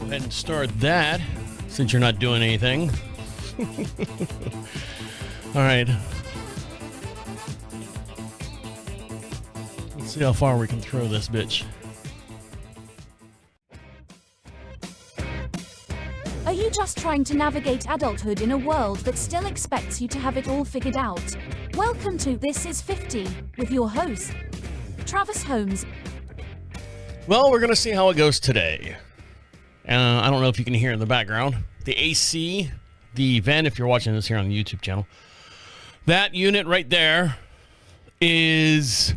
Go ahead and start that since you're not doing anything. All right. Let's see how far we can throw this bitch. Are you just trying to navigate adulthood in a world that still expects you to have it all figured out? Welcome to This Is 50 with your host, Travis Holmes. Well, we're going to see how it goes today. I don't know if you can hear in the background. The AC, the vent, if you're watching this here on the YouTube channel. That unit right there is,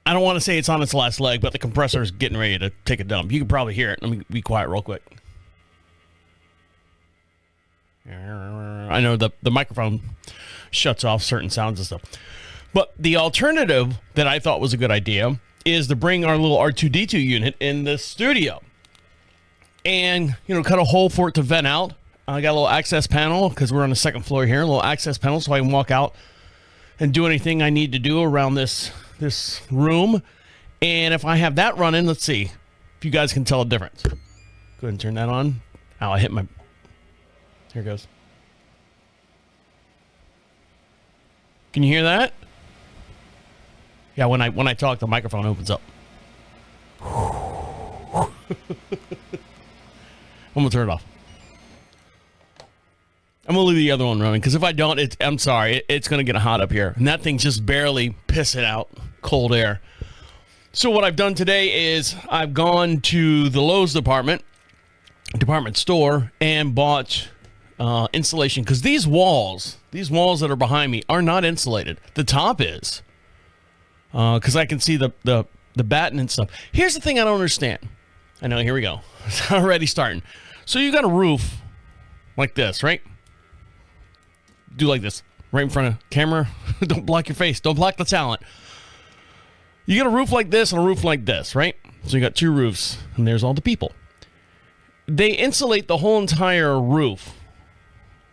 I don't want to say it's on its last leg, but the compressor is getting ready to take a dump. You can probably hear it. Let me be quiet real quick. I know the microphone shuts off certain sounds and stuff. But the alternative that I thought was a good idea is to bring our little R2-D2 unit in the studio. And, cut a hole for it to vent out. I got a little access panel because we're on the second floor here. A little access panel so I can walk out and do anything I need to do around this room. And if I have that running, let's see if you guys can tell a difference. Go ahead and turn that on. Ow, I hit my... Here it goes. Can you hear that? Yeah, when I talk, the microphone opens up. I'm gonna turn it off. I'm gonna leave the other one running because if I don't, I'm sorry, it's gonna get hot up here, and that thing's just barely pissing out cold air. So what I've done today is I've gone to the Lowe's department store and bought insulation because these walls that are behind me are not insulated. The top is, because I can see the batten and stuff. Here's the thing I don't understand. I know, here we go. It's already starting. So you got a roof like this, right? Do like this, right in front of camera. Don't block your face. Don't block the talent. You got a roof like this and a roof like this, right? So you got two roofs, and there's all the people. They insulate the whole entire roof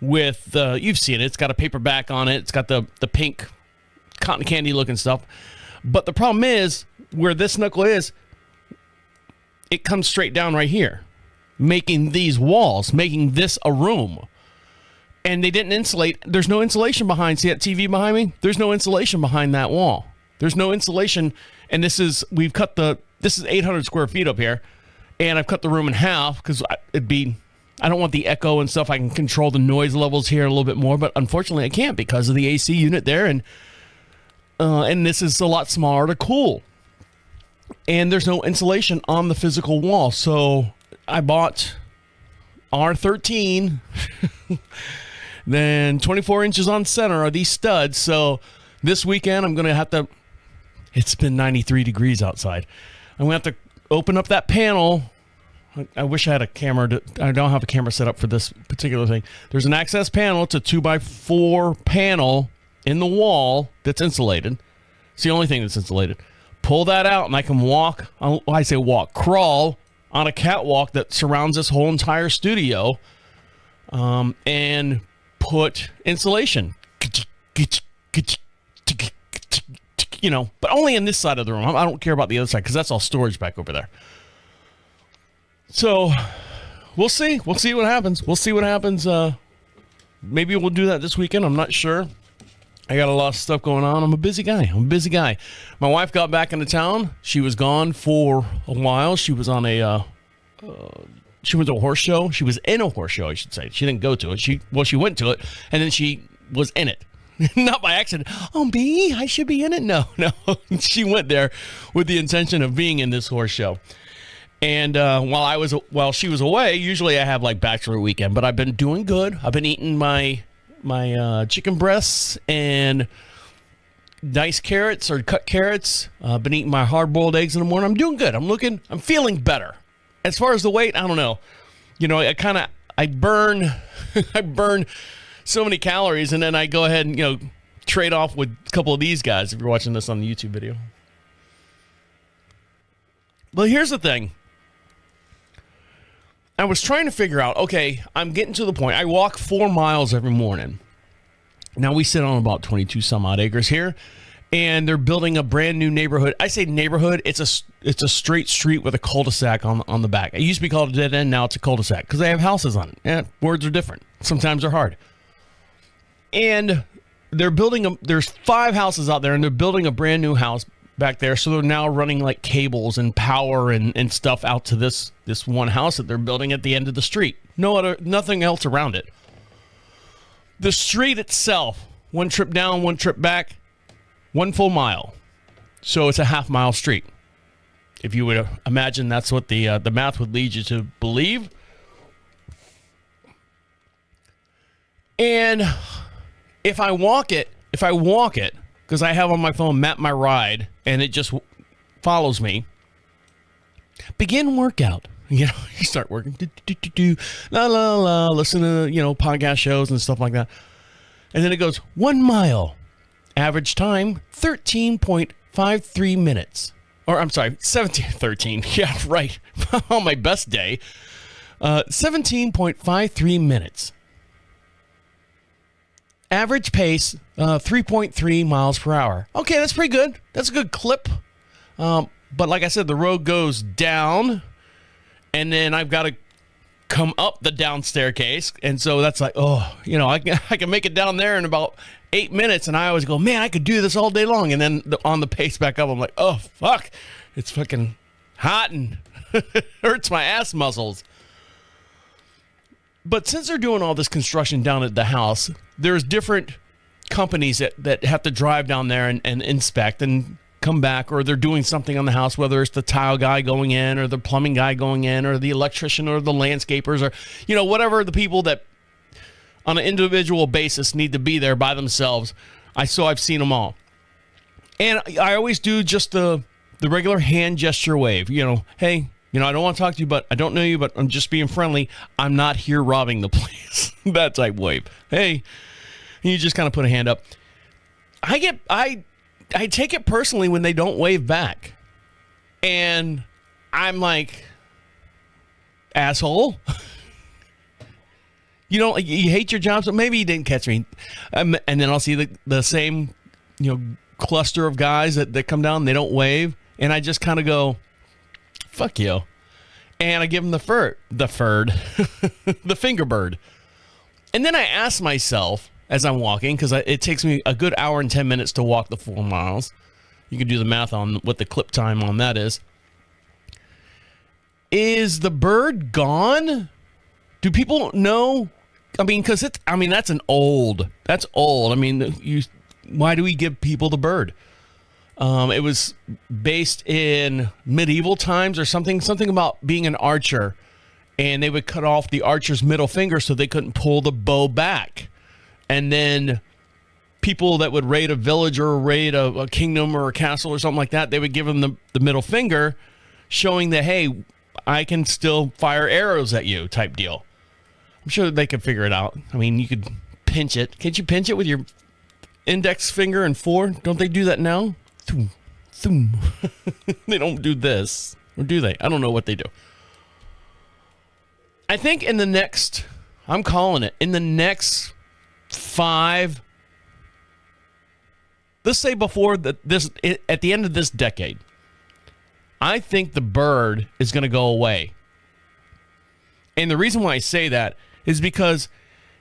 with, you've seen it. It's got a paper back on it. It's got the pink cotton candy looking stuff. But the problem is, where this knuckle is, it comes straight down right here, making these walls, making this a room. And they didn't insulate. There's no insulation behind. See that TV behind me? There's no insulation behind that wall. There's no insulation. And this is 800 square feet up here. And I've cut the room in half because I don't want the echo and stuff. I can control the noise levels here a little bit more, but unfortunately I can't because of the AC unit there. And this is a lot smaller to cool. And there's no insulation on the physical wall. So I bought R13, then 24 inches on center are these studs. So this weekend I'm going to have to, it's been 93 degrees outside. I'm going to have to open up that panel. I wish I had a camera. I don't have a camera set up for this particular thing. There's an access panel. It's a 2x4 panel in the wall that's insulated. It's the only thing that's insulated. Pull that out and I can crawl on a catwalk that surrounds this whole entire studio, and put insulation. But only in this side of the room. I don't care about the other side because that's all storage back over there. So we'll see. We'll see what happens. Maybe we'll do that this weekend. I'm not sure. I got a lot of stuff going on. I'm a busy guy. My wife got back into town. She was gone for a while. She was on she went to a horse show. She was in a horse show, I should say. She didn't go to it. She went to it, and then she was in it. Not by accident. Oh, me? I should be in it? No. She went there with the intention of being in this horse show. And while she was away, usually I have like bachelor weekend, but I've been doing good. I've been eating my chicken breasts and diced carrots or cut carrots. I've been eating my hard-boiled eggs in the morning. I'm doing good. I'm feeling better. As far as the weight, I don't know. I burn so many calories, and then I go ahead and, trade off with a couple of these guys if you're watching this on the YouTube video. But here's the thing. I was trying to figure out, okay, I'm getting to the point. I walk 4 miles every morning. Now, we sit on about 22 some odd acres here, and they're building a brand new neighborhood. I say neighborhood, it's a straight street with a cul-de-sac on the back. It used to be called a dead end, now it's a cul-de-sac because they have houses on it. Yeah, words are different. Sometimes they're hard. And they're building there's 5 houses out there, and they're building a brand new house back there. So they're now running like cables and power and stuff out to this one house that they're building at the end of the street. Nothing else around it. The street itself, one trip down, one trip back, 1 full mile. So it's a half-mile street. If you would imagine that's what the math would lead you to believe. And if I walk it, because I have on my phone Map My Ride, and it just follows me, begin workout. You start working, la la la, listen to podcast shows and stuff like that, and then it goes 1 mile. Average time, 13.53 minutes. Or, I'm sorry, 13. Yeah, right. On my best day, 17.53 minutes. Average pace, 3.3 miles per hour. Okay, that's pretty good. That's a good clip. But like I said, the road goes down, and then I've got to come up the down staircase. And so that's like, I can make it down there in about 8 minutes, and I always go, man, I could do this all day long. And then on the pace back up, I'm like, oh, fuck. It's fucking hot and hurts my ass muscles. But since they're doing all this construction down at the house, there's different companies that have to drive down there and inspect and come back, or they're doing something on the house, whether it's the tile guy going in or the plumbing guy going in or the electrician or the landscapers or, whatever the people that on an individual basis need to be there by themselves. I've seen them all. And I always do just the regular hand gesture wave, hey, I don't want to talk to you, but I don't know you, but I'm just being friendly. I'm not here robbing the place. That type wave. Hey, you just kind of put a hand up. I take it personally when they don't wave back. And I'm like, asshole. You hate your job, so maybe you didn't catch me. And then I'll see the same, cluster of guys that come down, they don't wave. And I just kind of go, fuck you. And I give them the finger bird. And then I ask myself as I'm walking, because it takes me a good hour and 10 minutes to walk the 4 miles. You can do the math on what the clip time on that is. Is the bird gone? Do people know? I mean, because that's old. I mean, why do we give people the bird? It was based in medieval times or something about being an archer, and they would cut off the archer's middle finger so they couldn't pull the bow back. And then people that would raid a village or raid a kingdom or a castle or something like that, they would give them the middle finger, showing that, hey, I can still fire arrows at you type deal. I'm sure they could figure it out. I mean, you could pinch it. Can't you pinch it with your index finger and 4? Don't they do that now? Thoom, thoom. They don't do this. Or do they? I don't know what they do. I think I'm calling it, in the next 5, let's say before at the end of this decade, I think the bird is going to go away. And the reason why I say that is because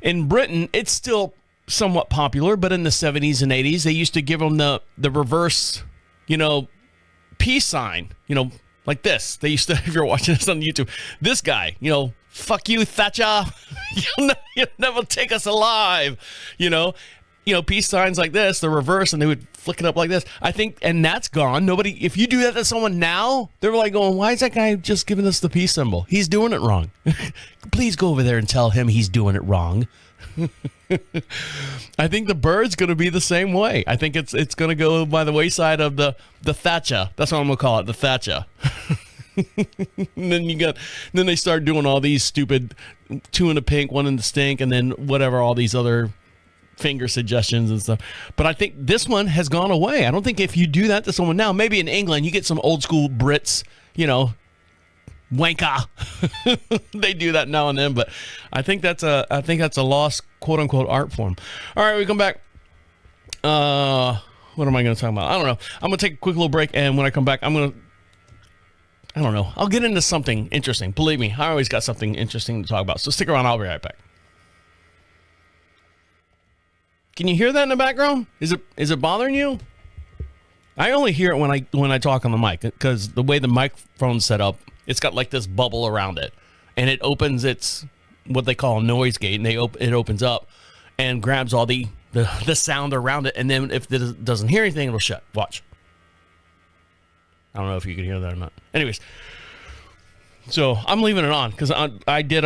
in Britain, it's still somewhat popular, but in the 70s and 80s, they used to give them the reverse, peace sign, like this. They used to, if you're watching this on YouTube, this guy, fuck you, Thatcher. You'll never take us alive. Peace signs like this, the reverse, and they would flick it up like this. I think, and that's gone. Nobody, if you do that to someone now, they're like going, why is that guy just giving us the peace symbol? He's doing it wrong. Please go over there and tell him he's doing it wrong. I think the bird's going to be the same way. I think it's going to go by the wayside of the Thatcher. That's what I'm going to call it, the Thatcher. And then they start doing all these stupid 2 in the pink, 1 in the stink, and then whatever, all these other finger suggestions and stuff. But I think this one has gone away. I don't think if you do that to someone now, maybe in England, you get some old school Brits, wanker. They do that now and then, but I think that's a lost quote unquote art form. All right, we come back. What am I going to talk about? I don't know. I'm going to take a quick little break, and when I come back, I don't know. I'll get into something interesting. Believe me, I always got something interesting to talk about. So stick around. I'll be right back. Can you hear that in the background? Is it bothering you? I only hear it when I talk on the mic, because the way the microphone's set up, it's got like this bubble around it, and it opens its what they call a noise gate, and it opens up and grabs all the sound around it, and then if it doesn't hear anything, it'll shut. Watch. I don't know if you can hear that or not. Anyways, so I'm leaving it on because I did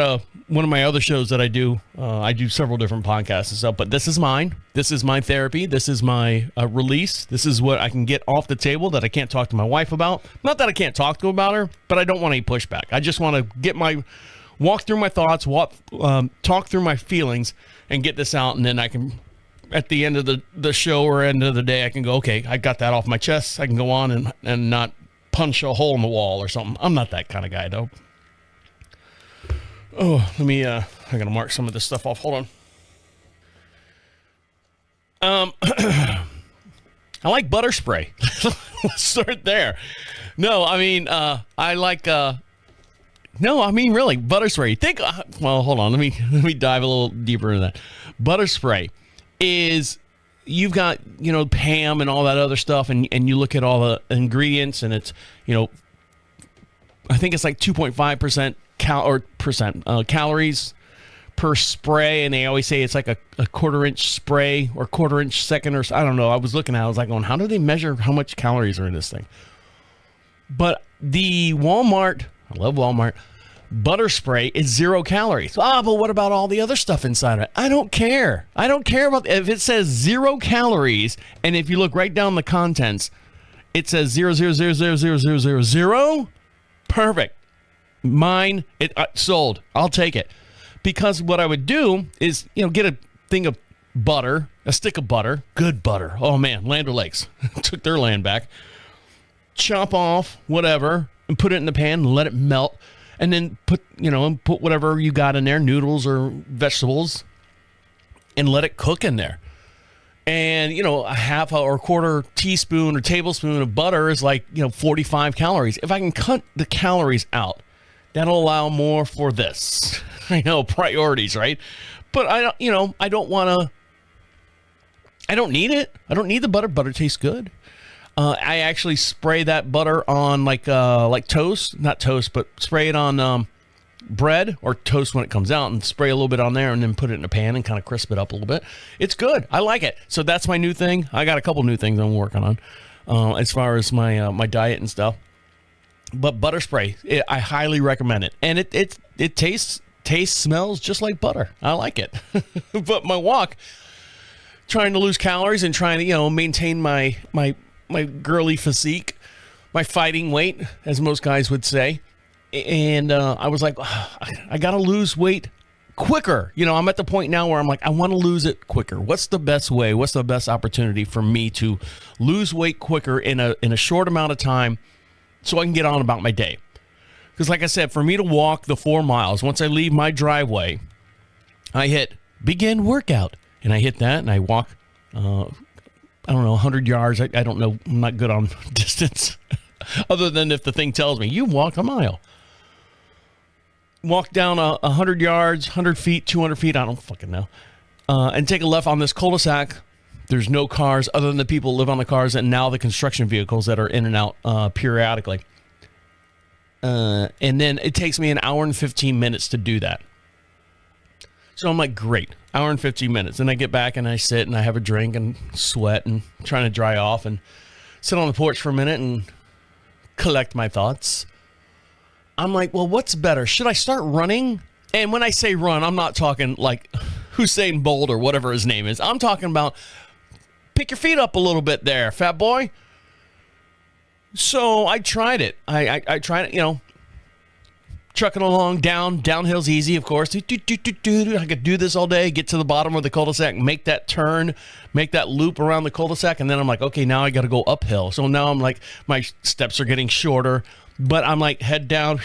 one of my other shows that I do. I do several different podcasts and stuff, but this is mine. This is my therapy. This is my release. This is what I can get off the table that I can't talk to my wife about. Not that I can't talk to about her, but I don't want any pushback. I just want to walk through my thoughts, talk through my feelings, and get this out, and then I can, at the end of the show or end of the day, I can go, okay, I got that off my chest. I can go on and not punch a hole in the wall or something. I'm not that kind of guy, though. Oh, let me, I gotta mark some of this stuff off. Hold on. I like butter spray. Let's start there. No, I mean, I like, really, butter spray. Well, hold on. Let me dive a little deeper into that. Butter spray is, you've got, Pam and all that other stuff, and you look at all the ingredients, and it's, I think it's like 2.5% calories per spray, and they always say it's like a quarter-inch spray or quarter-inch second, or I don't know. I was looking at it, I was like going, how do they measure how much calories are in this thing? But the Walmart, I love Walmart, butter spray is 0 calories. But what about all the other stuff inside of it? I don't care. I don't care about if it says 0 calories, and if you look right down the contents, it says 0. Perfect. Mine, sold. I'll take it. Because what I would do is, get a thing of butter, a stick of butter, good butter. Oh man, Land O'Lakes took their land back. Chop off whatever and put it in the pan and let it melt. And then put whatever you got in there, noodles or vegetables, and let it cook in there. And, a half or a quarter teaspoon or tablespoon of butter is like, 45 calories. If I can cut the calories out, that'll allow more for this. I know, priorities, right? But I don't need it. I don't need the butter. Butter tastes good. I actually spray that butter on like toast, not toast, but spray it on bread or toast when it comes out, and spray a little bit on there, and then put it in a pan and kind of crisp it up a little bit. It's good. I like it. So that's my new thing. I got a couple new things I'm working on as far as my diet and stuff. But butter spray, I highly recommend it, and it tastes, smells just like butter. I like it. But my walk, trying to lose calories and trying to maintain my girly physique, my fighting weight, as most guys would say. And I was like, I got to lose weight quicker. I'm at the point now where I'm like, I want to lose it quicker. What's the best way? What's the best opportunity for me to lose weight quicker in a short amount of time so I can get on about my day? Because like I said, for me to walk the 4 miles, once I leave my driveway, I hit begin workout. And I hit that and I walk, I don't know, 100 yards. I don't know. I'm not good on distance other than if the thing tells me you walk a mile. Walk down 100 yards, 100 feet, 200 feet. I don't fucking know. And take a left on this cul-de-sac. There's no cars other than the people who live on the cars, and now the construction vehicles that are in and out periodically. And then it takes me an hour and 15 minutes to do that. So I'm like, great, hour and 15 minutes. And I get back and I sit and I have a drink and sweat and trying to dry off and sit on the porch for a minute and collect my thoughts. I'm like, well, what's better? Should I start running? And when I say run, I'm not talking like Usain Bolt or whatever his name is. I'm talking about pick your feet up a little bit there, fat boy. So I tried it. I tried it, trucking along, downhill's easy, of course. I could do this all day, get to the bottom of the cul-de-sac, make that turn, make that loop around the cul-de-sac, and then I'm like, okay, now I got to go uphill. So now I'm like, my steps are getting shorter, but I'm like head down,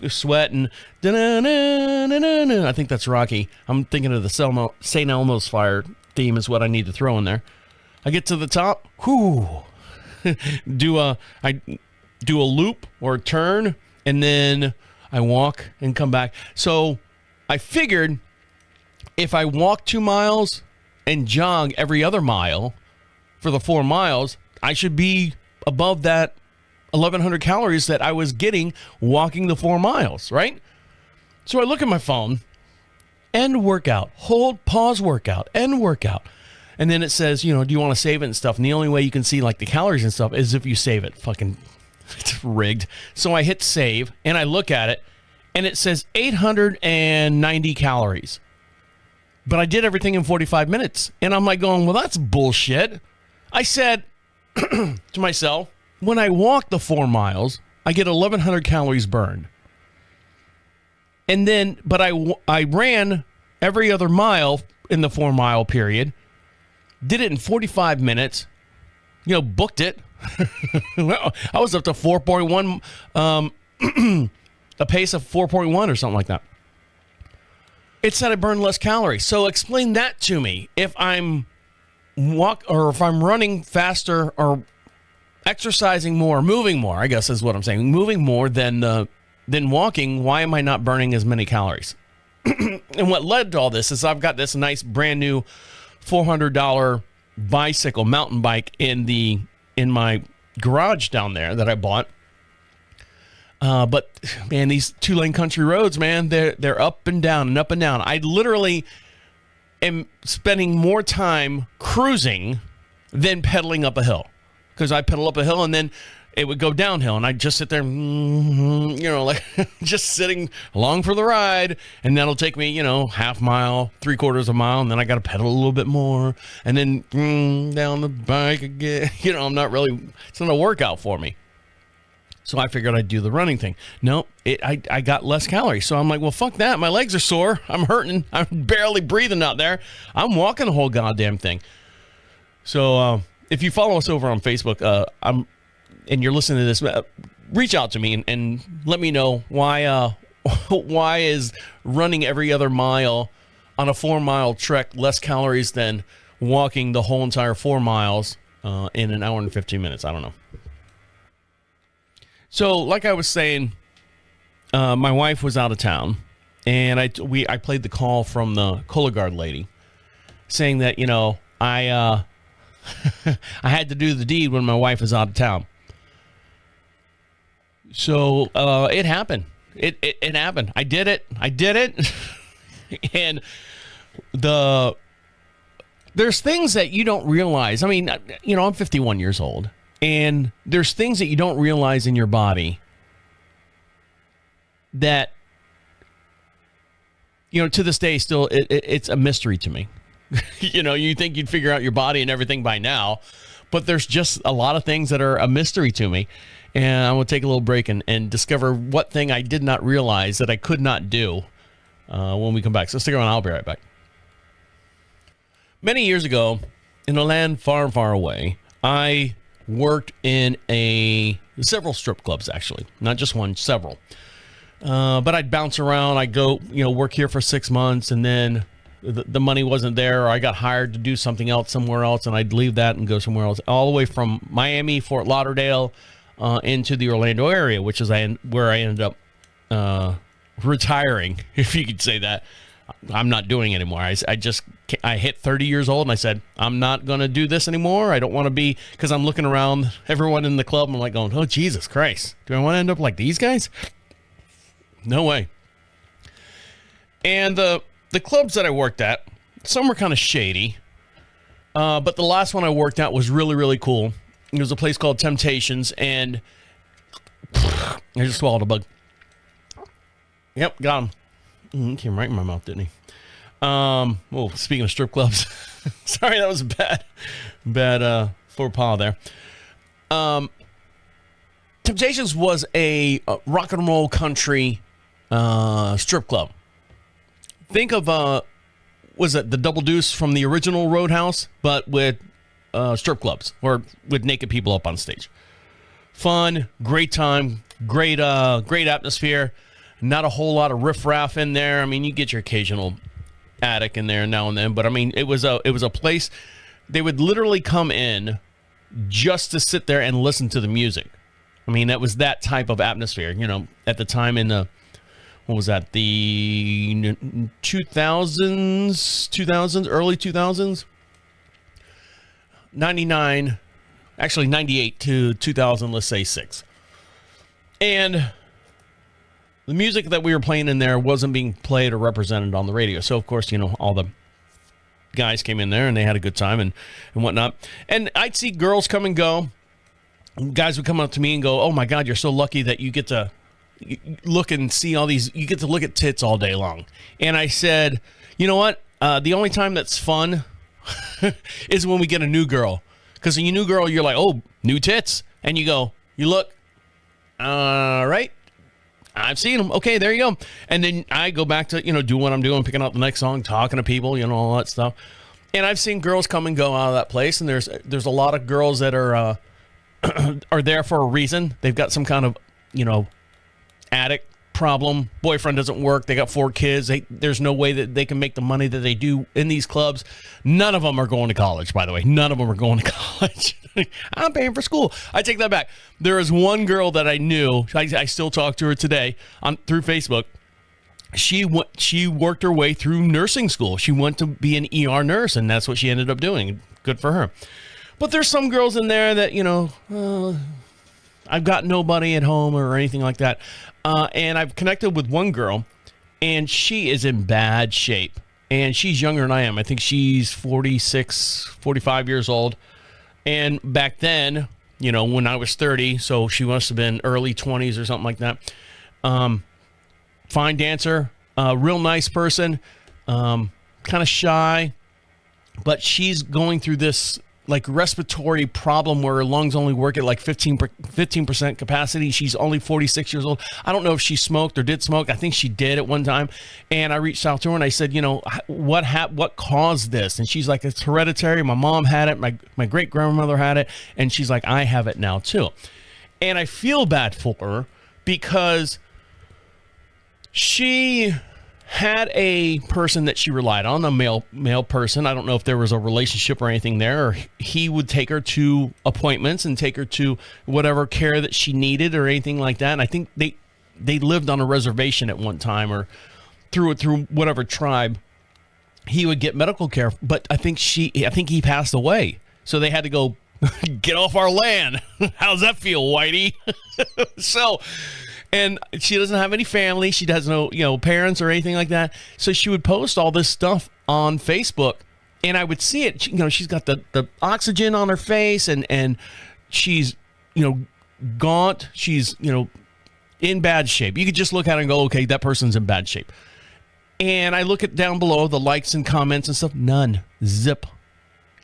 sweat, and I think that's Rocky. I'm thinking of the St. Elmo's Fire theme is what I need to throw in there. I get to the top. Whoo. I do a loop or a turn, and then I walk and come back. So I figured if I walk 2 miles and jog every other mile for the 4 miles, I should be above that 1,100 calories that I was getting walking the 4 miles, right? So I look at my phone, end workout, hold, pause workout, end workout. And then it says, do you want to save it and stuff? And the only way you can see like the calories and stuff is if you save it. Fucking, it's rigged. So I hit save and I look at it and it says 890 calories. But I did everything in 45 minutes. And I'm like going, well, that's bullshit. I said to myself, when I walk the 4 miles, I get 1,100 calories burned. And then, but I ran every other mile in the 4 mile period, did it in 45 minutes, booked it. I was up to 4.1, a pace of 4.1 or something like that. It said I burned less calories. So explain that to me. If I'm if I'm running faster or exercising more, moving more, I guess is what I'm saying, moving more than walking, why am I not burning as many calories? And what led to all this is I've got this nice brand new $400 mountain bike in my garage down there that I bought. But man, these 2-lane country roads, man, they're up and down and up and down. I literally am spending more time cruising than pedaling up a hill, because I pedal up a hill and then it would go downhill, and I'd just sit there, like just sitting along for the ride, and that'll take me, half mile, 3/4 mile, and then I got to pedal a little bit more, and then down the bike again. I'm not really, it's not a workout for me. So I figured I'd do the running thing. No, I got less calories. So I'm like, well, fuck that. My legs are sore. I'm hurting. I'm barely breathing out there. I'm walking the whole goddamn thing. So if you follow us over on Facebook, and you're listening to this, reach out to me and let me know why is running every other mile on a 4 mile trek less calories than walking the whole entire 4 miles in an hour and 15 minutes. I don't know. So like I was saying, my wife was out of town, and I played the call from the Colo Guard lady saying that, I I had to do the deed when my wife is out of town. So it happened. It happened. I did it. And there's things that you don't realize. I mean, I'm 51 years old, and there's things that you don't realize in your body that, to this day still it's a mystery to me. You think you'd figure out your body and everything by now, but there's just a lot of things that are a mystery to me. And I'm going to take a little break and discover what thing I did not realize that I could not do when we come back. So stick around. I'll be right back. Many years ago, in a land far, far away, I worked in several strip clubs, actually. Not just one, several. But I'd bounce around. I'd go, work here for 6 months, and then the money wasn't there, or I got hired to do something else somewhere else, and I'd leave that and go somewhere else. All the way from Miami, Fort Lauderdale, into the Orlando area, which is where I ended up retiring, if you could say that. I'm not doing it anymore. I hit 30 years old, and I said, I'm not going to do this anymore. I don't want to be, because I'm looking around everyone in the club, and I'm like going, oh, Jesus Christ. Do I want to end up like these guys? No way. And the clubs that I worked at, some were kind of shady, but the last one I worked at was really, really cool. It was a place called Temptations, and I just swallowed a bug. Yep, got him. He came right in my mouth, didn't he? Oh, speaking of strip clubs, sorry, that was a bad faux pas there. Temptations was a rock and roll country strip club. Think of was it the Double Deuce from the original Roadhouse, but with strip clubs, or with naked people up on stage. Fun, great time, great atmosphere. Not a whole lot of riffraff in there. I mean, you get your occasional addict in there now and then, but I mean, it was a place they would literally come in just to sit there and listen to the music. I mean, that was that type of atmosphere, at the time in the, what was that, the 2000s, early 2000s? 99, actually 98 to 2000, let's say 6. And the music that we were playing in there wasn't being played or represented on the radio. So, of course, all the guys came in there and they had a good time and whatnot. And I'd see girls come and go. Guys would come up to me and go, "Oh my God, you're so lucky that you get to look and see all these, you get to look at tits all day long." And I said, "You know what? The only time that's fun is when we get a new girl. Because a new girl, you're like, oh, new tits." And you go, you look, all right, I've seen them. Okay, there you go. And then I go back to, do what I'm doing, picking out the next song, talking to people, all that stuff. And I've seen girls come and go out of that place. And there's a lot of girls that are are there for a reason. They've got some kind of, addict problem. Boyfriend doesn't work. They got 4 kids. There's no way that they can make the money that they do in these clubs. None of them are going to college, by the way. None of them are going to college. I'm paying for school. I take that back. There is one girl that I knew. I still talk to her today through Facebook. She worked her way through nursing school. She went to be an ER nurse, and that's what she ended up doing. Good for her. But there's some girls in there that, I've got nobody at home or anything like that. And I've connected with one girl, and she is in bad shape. And she's younger than I am. I think she's 46, 45 years old. And back then, when I was 30, so she must have been early 20s or something like that. Fine dancer, real nice person, kind of shy. But she's going through this respiratory problem where her lungs only work at 15% capacity. She's only 46 years old. I don't know if she smoked or did smoke. I think she did at one time. And I reached out to her and I said, what caused this? And she's like, it's hereditary. My mom had it. My great grandmother had it. And she's like, I have it now too. And I feel bad for her because she had a person that she relied on, a male person. I don't know if there was a relationship or anything there, or he would take her to appointments and take her to whatever care that she needed or anything like that. And I think they lived on a reservation at one time, or through whatever tribe he would get medical care. But I think he passed away, so they had to go get off our land. How's that feel, Whitey? So. And she doesn't have any family. She has no, parents or anything like that. So she would post all this stuff on Facebook, and I would see it. She's got the oxygen on her face, and she's, gaunt. She's, in bad shape. You could just look at her and go, okay, that person's in bad shape. And I look at down below the likes and comments and stuff. None. Zip.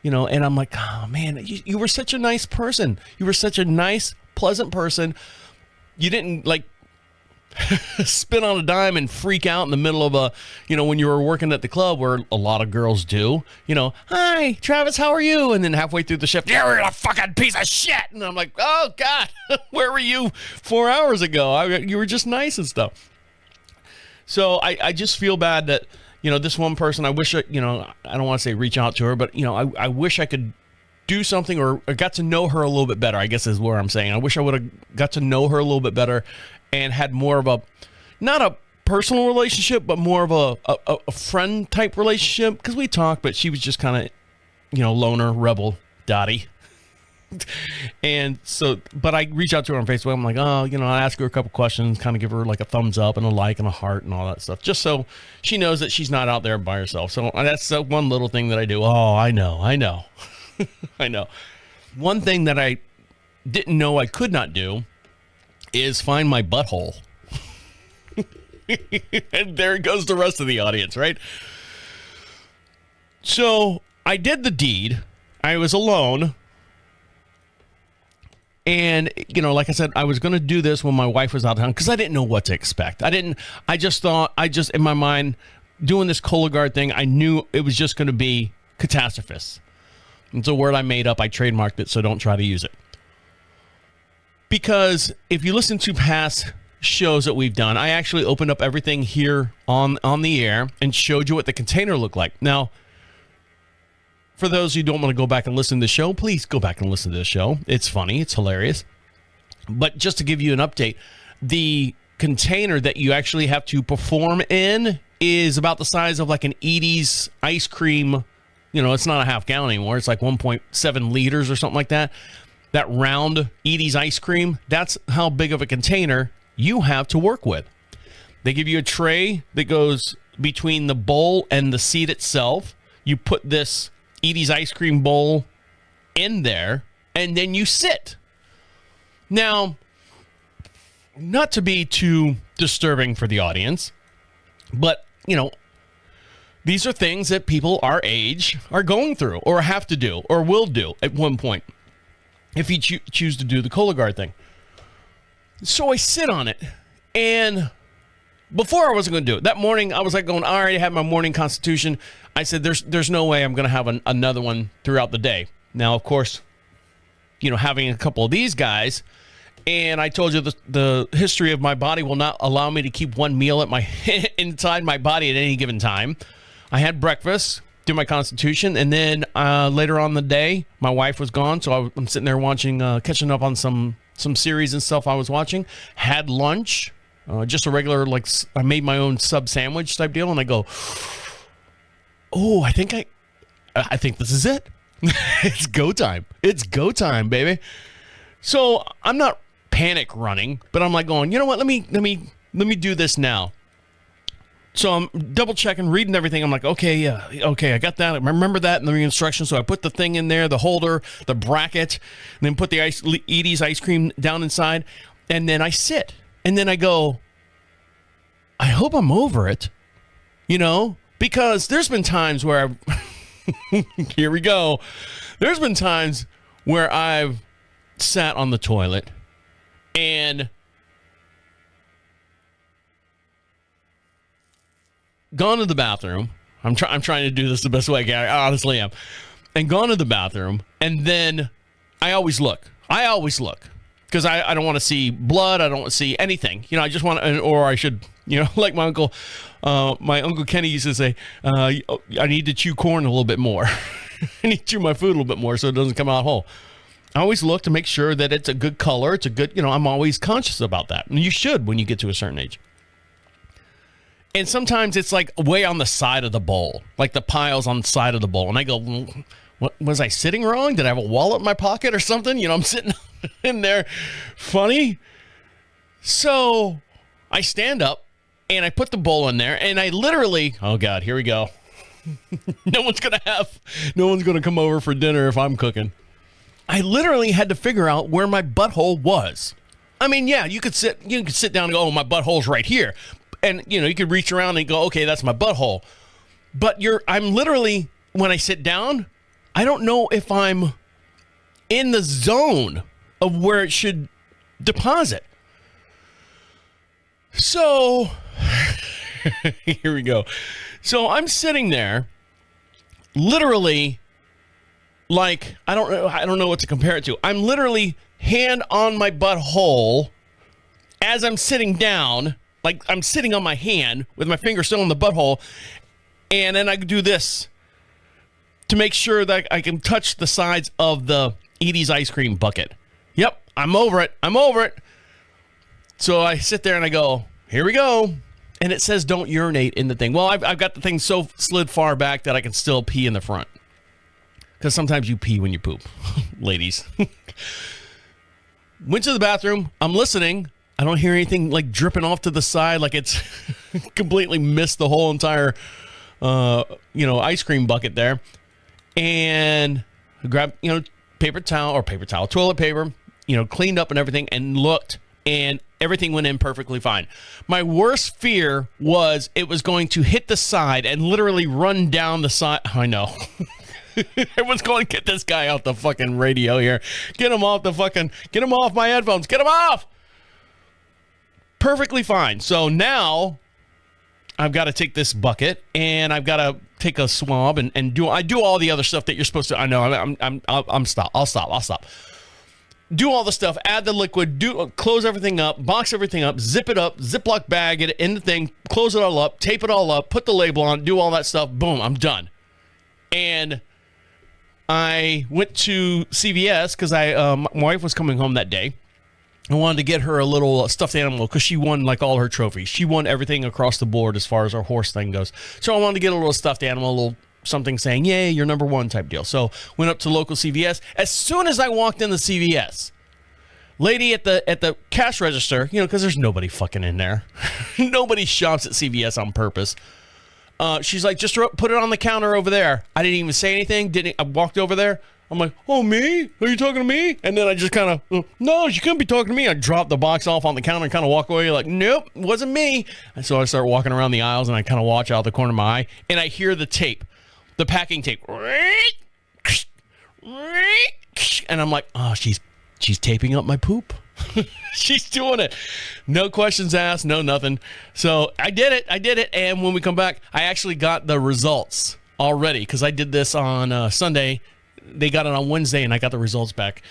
And I'm like, oh man, you were such a nice person. You were such a nice, pleasant person. You didn't spin on a dime and freak out in the middle of when you were working at the club, where a lot of girls do. Hi, Travis, how are you? And then halfway through the shift, you're a fucking piece of shit. And I'm like, oh God, where were you 4 hours ago? You were just nice and stuff. So I just feel bad that, this one person, I wish, I don't want to say reach out to her, but, I wish I could do something or got to know her a little bit better, I guess is where I'm saying. I wish I would have got to know her a little bit better and had more of not a personal relationship, but more of a friend type relationship, because we talked, but she was just kind of, loner, rebel, dotty. And so, but I reached out to her on Facebook. I'm like, oh, I ask her a couple questions, kind of give her a thumbs up and a like and a heart and all that stuff, just so she knows that she's not out there by herself. So that's one little thing that I do. Oh, I know. I know. One thing that I didn't know I could not do is find my butthole. And there goes the rest of the audience, right? So I did the deed. I was alone. And, like I said, I was going to do this when my wife was out of town because I didn't know what to expect. I just thought, in my mind, doing this Colo Guard thing, I knew it was just going to be catastrophist. It's a word I made up. I trademarked it, so don't try to use it. Because if you listen to past shows that we've done, I actually opened up everything here on the air and showed you what the container looked like. Now, for those who don't want to go back and listen to the show, please go back and listen to the show. It's funny. It's hilarious. But just to give you an update, the container that you actually have to perform in is about the size of like an Edie's ice cream. It's not a half gallon anymore. It's like 1.7 liters or something like that. That round Edie's ice cream, that's how big of a container you have to work with. They give you a tray that goes between the bowl and the seat itself. You put this Edie's ice cream bowl in there, and then you sit. Now, not to be too disturbing for the audience, but, these are things that people our age are going through or have to do or will do at one point if you choose to do the Colo Guard thing. So I sit on it, and before I wasn't going to do it. That morning, I was like going, I already had my morning constitution. I said, there's no way I'm going to have another one throughout the day. Now, of course, having a couple of these guys, and I told you the history of my body will not allow me to keep one meal inside my body at any given time. I had breakfast, did my constitution, and then later on in the day, my wife was gone, so I'm sitting there watching, catching up on some series and stuff I was watching. Had lunch, just a regular, I made my own sub sandwich type deal, and I go, oh, I think this is it. It's go time. It's go time, baby. So I'm not panic running, but I'm like going, you know what? Let me do this now. So I'm double checking, reading everything. I'm like, okay, I got that. I remember that in the instructions. So I put the thing in there, the holder, the bracket, and then put the Edie's ice cream down inside. And then I sit. And then I go, I hope I'm over it, because there's been times where here we go. There's been times where I've sat on the toilet and gone to the bathroom. I'm trying to do this the best way I can. I honestly am. And gone to the bathroom, and then I always look. Because I don't want to see blood. I don't want to see anything. I just want to, or I should, like my uncle Kenny used to say, I need to chew corn a little bit more. I need to chew my food a little bit more so it doesn't come out whole. I always look to make sure that it's a good color. It's a good, I'm always conscious about that. And you should when you get to a certain age. And sometimes it's like way on the side of the bowl, like the pile's on the side of the bowl. And I go, what, was I sitting wrong? Did I have a wallet in my pocket or something? I'm sitting in there funny. So I stand up and I put the bowl in there, and I literally, oh God, here we go. No one's going to come over for dinner if I'm cooking. I literally had to figure out where my butthole was. I mean, yeah, you could sit down and go, oh, my butthole's right here. And, you could reach around and go, okay, that's my butthole. But I'm literally, when I sit down, I don't know if I'm in the zone of where it should deposit. So, here we go. So I'm sitting there, literally, like, I don't know what to compare it to. I'm literally hand on my butthole as I'm sitting down. Like, I'm sitting on my hand with my finger still in the butthole, and then I do this to make sure that I can touch the sides of the Edie's ice cream bucket. Yep, I'm over it. So I sit there and I go, here we go. And it says don't urinate in the thing. Well, I've got the thing so slid far back that I can still pee in the front. Because sometimes you pee when you poop, ladies. Went to the bathroom. I'm listening. I don't hear anything like dripping off to the side, like it's completely missed the whole entire, ice cream bucket there. And I grabbed, toilet paper, cleaned up and everything, and looked, and everything went in perfectly fine. My worst fear was it was going to hit the side and literally run down the side. I know. Everyone's going to get this guy off the fucking radio here. Get him off my headphones. Get him off. Perfectly fine. So now I've got to take this bucket and I've got to take a swab and do all the other stuff that you're supposed to. I know I'll stop. Do all the stuff, add the liquid, close everything up, box everything up, zip it up, Ziploc bag it in the thing, close it all up, tape it all up, put the label on, do all that stuff. Boom, I'm done. And I went to CVS because my wife was coming home that day. I wanted to get her a little stuffed animal because she won like all her trophies. She won everything across the board as far as our horse thing goes. So I wanted to get a little stuffed animal, a little something saying, yay, you're number one type deal. So went up to local CVS. As soon as I walked in the CVS, lady at the cash register, because there's nobody fucking in there. Nobody shops at CVS on purpose. She's like, just put it on the counter over there. I didn't even say anything. I walked over there. I'm like, oh, me? Are you talking to me? And then I just kind of, no, she couldn't be talking to me. I dropped the box off on the counter and kind of walk away like, nope, it wasn't me. And so I start walking around the aisles and I kind of watch out the corner of my eye and I hear the tape, the packing tape. And I'm like, oh, she's taping up my poop. She's doing it. No questions asked, no nothing. So I did it. And when we come back, I actually got the results already because I did this on Sunday. They got it on Wednesday, and I got the results back.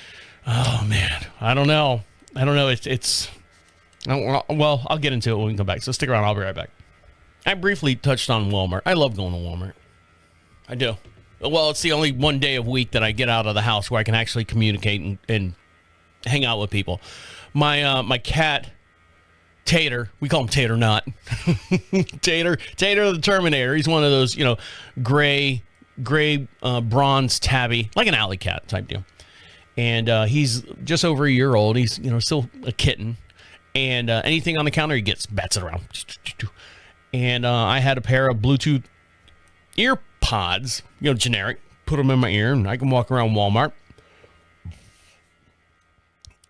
Oh, man. I don't know. It's well, I'll get into it when we come back. So stick around. I'll be right back. I briefly touched on Walmart. I love going to Walmart. I do. Well, it's the only one day a week that I get out of the house where I can actually communicate and hang out with people. My cat, Tater, we call him Tater Not. Tater the Terminator. He's one of those, gray bronze tabby, like an alley cat type deal. And he's just over a year old. He's still a kitten. And anything on the counter he gets, bats it around. And I had a pair of Bluetooth ear pods, generic. Put them in my ear, and I can walk around Walmart.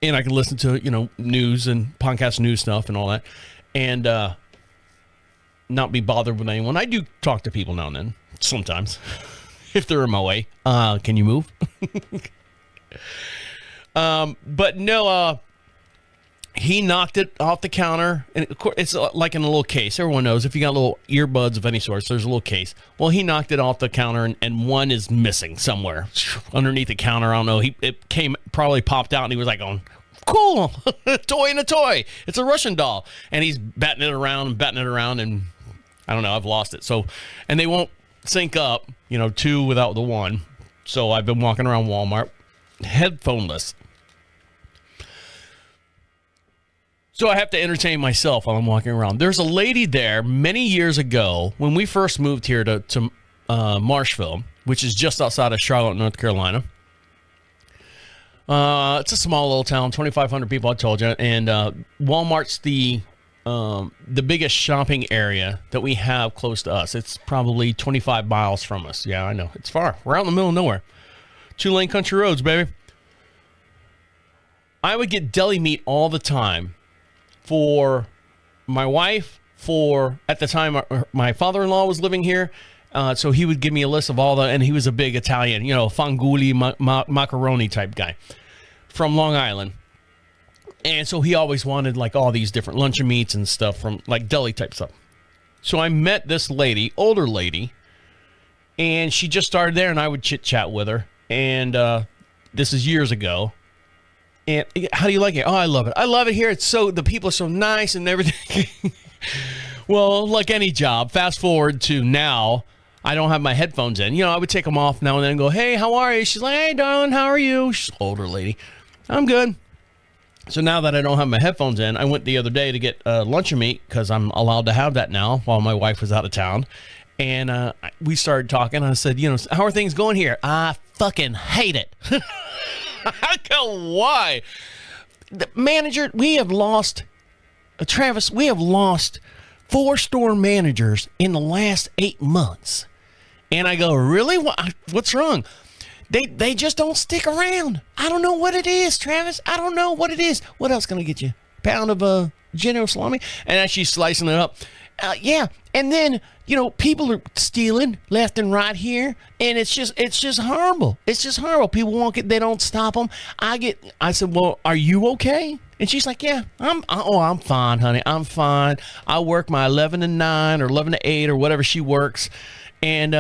And I can listen to, news and podcast news stuff and all that. And not be bothered with anyone. I do talk to people now and then, sometimes, if they're in my way. Can you move? But no, he knocked it off the counter. And of course, it's like in a little case. Everyone knows if you got little earbuds of any sort, there's a little case. Well, he knocked it off the counter, and one is missing somewhere underneath the counter. I don't know. It probably popped out, and he was like, going, cool, toy in a toy. It's a Russian doll. And he's batting it around, and I don't know, I've lost it. So, and they won't sync up, two without the one. So I've been walking around Walmart, headphoneless. So I have to entertain myself while I'm walking around. There's a lady there many years ago when we first moved here to Marshville, which is just outside of Charlotte, North Carolina. It's a small little town, 2,500 people, I told you. And Walmart's the biggest shopping area that we have close to us. It's probably 25 miles from us. Yeah, I know. It's far. We're out in the middle of nowhere. 2-lane country roads, baby. I would get deli meat all the time for my wife, at the time, my father-in-law was living here. So he would give me a list of and he was a big Italian, fanguli, macaroni type guy from Long Island. And so he always wanted like all these different luncheon meats and stuff from like deli type stuff. So I met this lady, older lady, and she just started there and I would chit chat with her. And this is years ago. And how do you like it? Oh, I love it. I love it here. The people are so nice and everything. Well, like any job, fast forward to now, I don't have my headphones in. I would take them off now and then and go, hey, how are you? She's like, hey, darling, how are you? She's an older lady. I'm good. So now that I don't have my headphones in, I went the other day to get luncheon meat because I'm allowed to have that now while my wife was out of town. And we started talking. I said, how are things going here? I fucking hate it. I go, why? The manager, we have lost, Travis, we have lost 4 store managers in the last 8 months. And I go, really? What's wrong? They just don't stick around. I don't know what it is, Travis. I don't know what it is. What else can I get you? Pound of General salami? And as she's slicing it up. Yeah. And then, people are stealing left and right here. And it's just horrible. It's just horrible. People won't they don't stop them. I said, well, are you okay? And she's like, yeah, I'm fine, honey. I'm fine. I work my 11 to 9 or 11 to 8 or whatever she works. And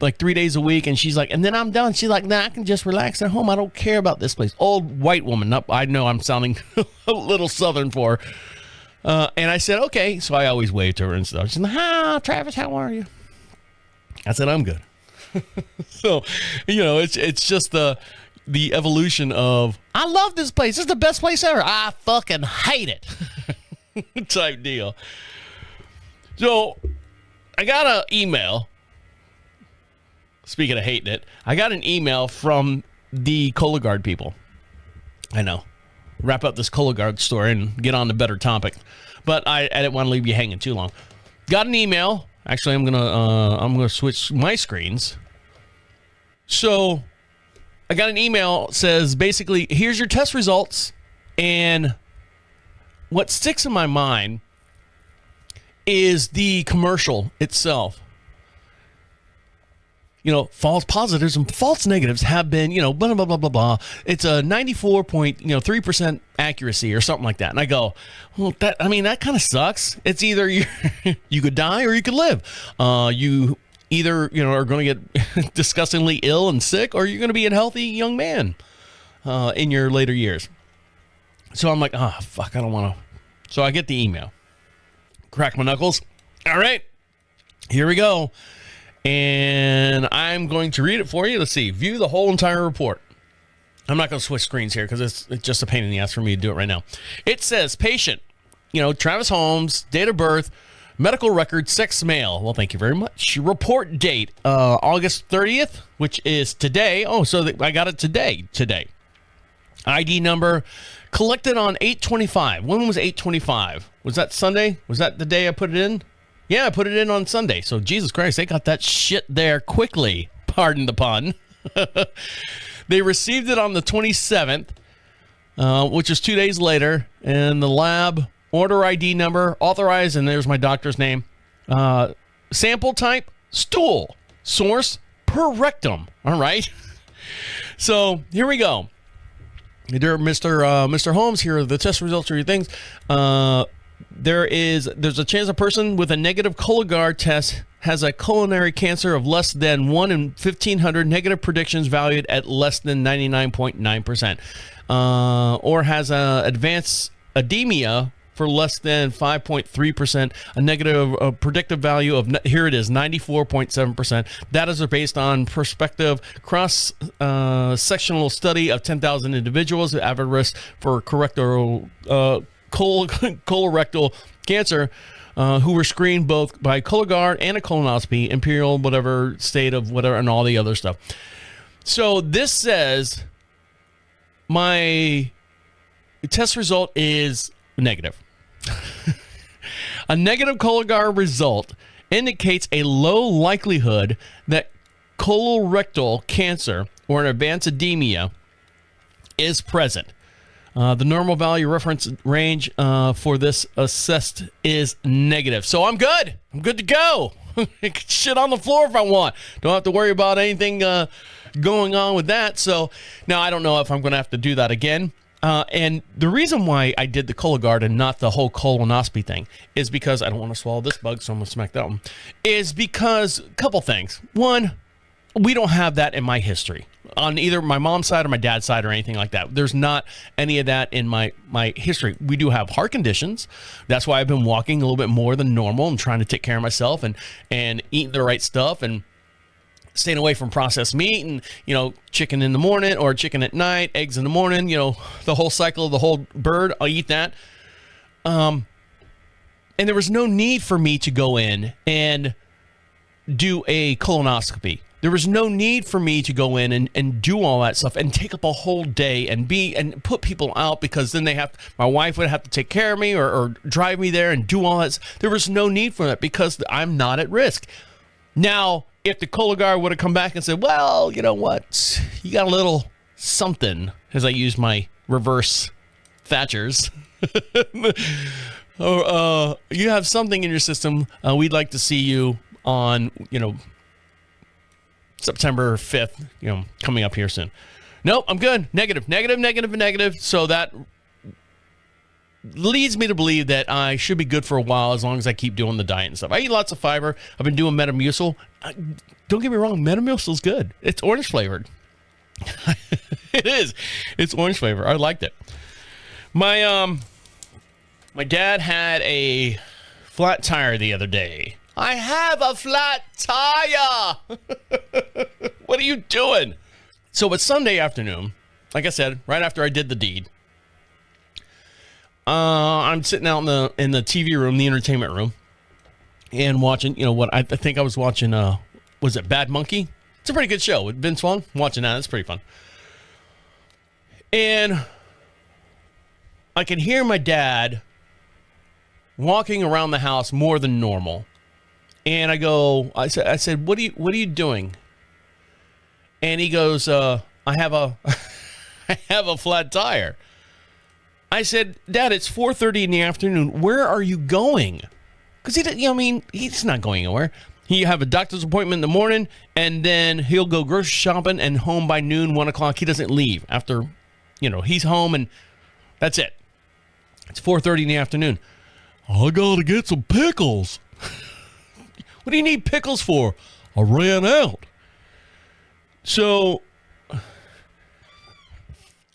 like 3 days a week. And she's like, and then I'm done. She's like, nah, I can just relax at home. I don't care about this place. Old white woman. I know I'm sounding a little Southern for her. And I said, okay. So I always wave to her and stuff. She's like, hi, Travis, how are you? I said, I'm good. So, it's just the evolution of, I love this place. This is the best place ever. I fucking hate it. Type deal. So, I got an email. Speaking of hating it, I got an email from the Colo Guard people. I know. Wrap up this Colo Guard story and get on to better topic. But I didn't want to leave you hanging too long. Got an email. Actually, I'm gonna switch my screens. So, I got an email that says basically, here's your test results, and what sticks in my mind is the commercial itself. False positives and false negatives have been, blah, blah, blah, blah, blah. It's a 94.3% accuracy or something like that. And I go, well, that kind of sucks. It's either you could die or you could live. You either, are going to get disgustingly ill and sick, or you're going to be a healthy young man in your later years. So I'm like, fuck, I don't want to. So I get the email. Crack my knuckles. All right, here we go. And I'm going to read it for you. Let's see. View the whole entire report. I'm not going to switch screens here because it's just a pain in the ass for me to do it right now. It says patient, Travis Holmes, date of birth, medical record, sex male. Well, thank you very much. Report date, August 30th, which is today. Oh, so I got it today. ID number collected on 8/25. When was 8/25? Was that Sunday? Was that the day I put it in? Yeah, I put it in on Sunday. So, Jesus Christ, they got that shit there quickly. Pardon the pun. They received it on the 27th, which is 2 days later. And the lab, order ID number, authorized, and there's my doctor's name. Sample type, stool. Source, per rectum. All right. So, here we go. Dear Mr. Holmes, here are the test results of your things. There's a chance a person with a negative Colo Guard test has a coronary cancer of less than 1 in 1,500, negative predictions valued at less than 99.9%, or has advanced edemia for less than 5.3%, a negative predictive value of, here it is, 94.7%. Data are based on prospective cross-sectional study of 10,000 individuals who have a risk for colorectal cancer, who were screened both by Colo Guard and a colonoscopy, imperial, whatever, state of whatever, and all the other stuff. So this says my test result is negative. A negative Colo Guard result indicates a low likelihood that colorectal cancer or an advanced edemia is present. The normal value reference range for this assessed is negative. So I'm good. I'm good to go. I can shit on the floor if I want. Don't have to worry about anything going on with that. So now I don't know if I'm going to have to do that again. And the reason why I did the Colo Guard and not the whole colonoscopy thing is because I don't want to swallow this bug, so I'm going to smack that one. Is because a couple things. One, we don't have that in my history on either my mom's side or my dad's side or anything like that. There's not any of that in my history. We do have heart conditions. That's why I've been walking a little bit more than normal and trying to take care of myself and eating the right stuff and staying away from processed meat and, chicken in the morning or chicken at night, eggs in the morning, the whole cycle of the whole bird. I'll eat that. And there was no need for me to go in and do a colonoscopy. There was no need for me to go in and do all that stuff and take up a whole day and put people out, because then my wife would have to take care of me or drive me there and do all that. There was no need for that because I'm not at risk. Now, if the Colo Guard would have come back and said, well, you know what, you got a little something, as I use my reverse Thatchers, or you have something in your system, we'd like to see you on, September 5th, coming up here soon. Nope, I'm good. Negative. So that leads me to believe that I should be good for a while as long as I keep doing the diet and stuff. I eat lots of fiber. I've been doing Metamucil. Don't get me wrong, Metamucil's good. It's orange flavored. It is. It's orange flavor. I liked it. My dad had a flat tire the other day. I have a flat tire. What are you doing? So it's Sunday afternoon. Like I said, right after I did the deed. I'm sitting out in the TV room, the entertainment room, and watching, what I think I was watching, was it Bad Monkey? It's a pretty good show with Vince Vaughn. Watching that, it's pretty fun. And I can hear my dad walking around the house more than normal. And I said, what are you doing? And he goes, I have a flat tire. I said, Dad, it's 4:30 in the afternoon. Where are you going? Because he's not going anywhere. He have a doctor's appointment in the morning, and then he'll go grocery shopping and home by noon, 1 o'clock. He doesn't leave after, he's home, and that's it. It's 4:30 in the afternoon. I gotta get some pickles. What do you need pickles for? I ran out. So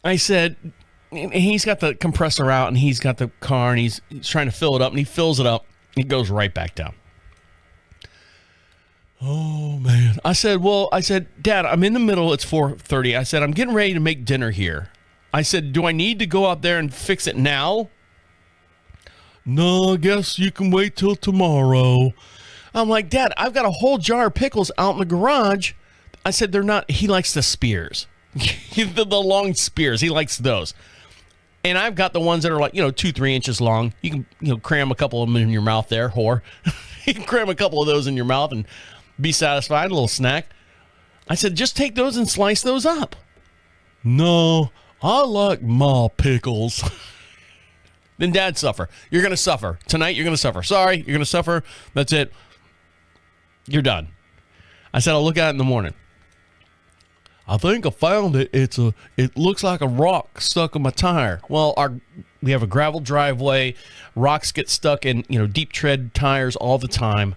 I said, and he's got the compressor out, and he's got the car, and he's trying to fill it up, and he fills it up. It goes right back down. Oh, man. I said, Dad, I'm in the middle. It's 4:30. I said, I'm getting ready to make dinner here. I said, do I need to go out there and fix it now? No, I guess you can wait till tomorrow. I'm like, Dad, I've got a whole jar of pickles out in the garage. I said, he likes the spears. the long spears. He likes those. And I've got the ones that are like, 2-3 inches long. You can, cram a couple of them in your mouth there, whore. You can cram a couple of those in your mouth and be satisfied, a little snack. I said, just take those and slice those up. No, I like my pickles. Then Dad, suffer. You're going to suffer. Tonight, you're going to suffer. Sorry, you're going to suffer. That's it. You're done. I said, I'll look at it in the morning. I think I found it. It looks like a rock stuck in my tire. Well, we have a gravel driveway. Rocks get stuck in, deep tread tires all the time.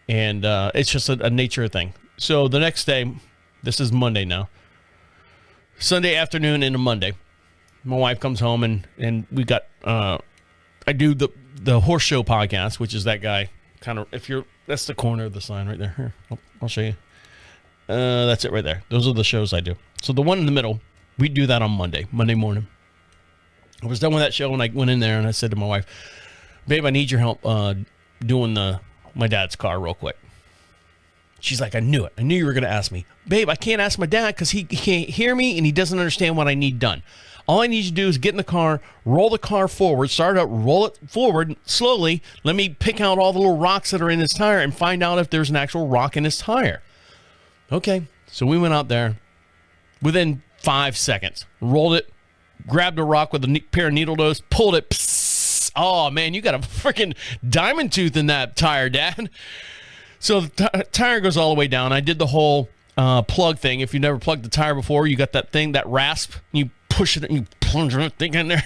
And it's just a nature thing. So the next day, this is Monday now. Sunday afternoon into Monday. My wife comes home and we got, I do the horse show podcast, which is that guy kind of, that's the corner of the sign right there. Here, I'll show you. That's it right there. Those are the shows I do. So the one in the middle, we do that on Monday morning. I was done with that show and I went in there and I said to my wife, babe, I need your help doing my dad's car real quick. She's like, I knew it. I knew you were going to ask me. Babe, I can't ask my dad because he can't hear me and he doesn't understand what I need done. All I need you to do is get in the car, roll the car forward, start up, roll it forward slowly. Let me pick out all the little rocks that are in his tire and find out if there's an actual rock in his tire. Okay, so we went out there. Within 5 seconds, rolled it, grabbed a rock with a pair of needle nose, pulled it. Psst. Oh, man, you got a freaking diamond tooth in that tire, Dad. So the tire goes all the way down. I did the whole plug thing. If you never plugged the tire before, you got that thing, that rasp. You push it and you plunge that thing in there,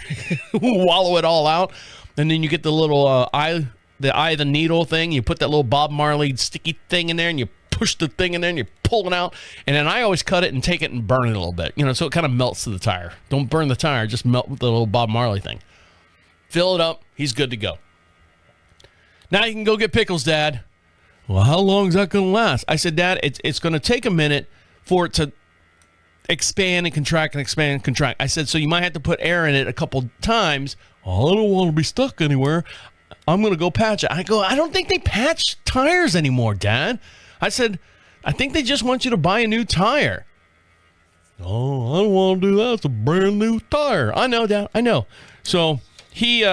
wallow it all out. And then you get the little eye of the needle thing. You put that little Bob Marley sticky thing in there and you push the thing in there and you pull it out. And then I always cut it and take it and burn it a little bit, so it kind of melts to the tire. Don't burn the tire, just melt with the little Bob Marley thing. Fill it up. He's good to go. Now you can go get pickles, Dad. Well, how long is that going to last? I said, Dad, it's going to take a minute for it to expand and contract and expand and contract. I said, so you might have to put air in it a couple times. Oh, I don't want to be stuck anywhere. I'm going to go patch it. I go, I don't think they patch tires anymore, Dad. I said, I think they just want you to buy a new tire. Oh, I don't want to do that. It's a brand new tire. I know, Dad. I know. So he's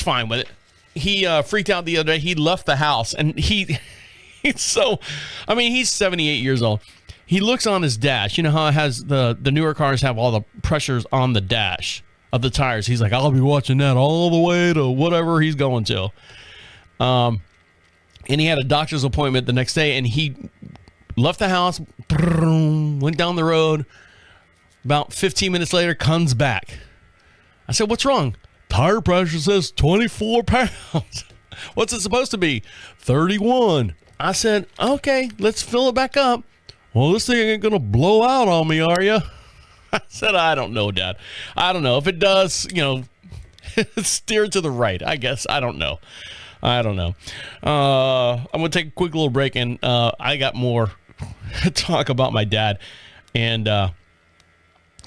fine with it. He freaked out the other day. He left the house and he's 78 years old. He looks on his dash. You know how it has the newer cars have all the pressures on the dash of the tires. He's like, I'll be watching that all the way to whatever he's going to. And he had a doctor's appointment the next day and he left the house, went down the road. About 15 minutes later, comes back. I said, what's wrong? Tire pressure says 24 pounds. What's it supposed to be? 31. I said, okay, let's fill it back up. Well, this thing ain't going to blow out on me, are you? I said, I don't know, Dad. I don't know. If it does, steer it to the right, I guess. I don't know. I don't know. I'm going to take a quick little break, and I got more talk about my dad. And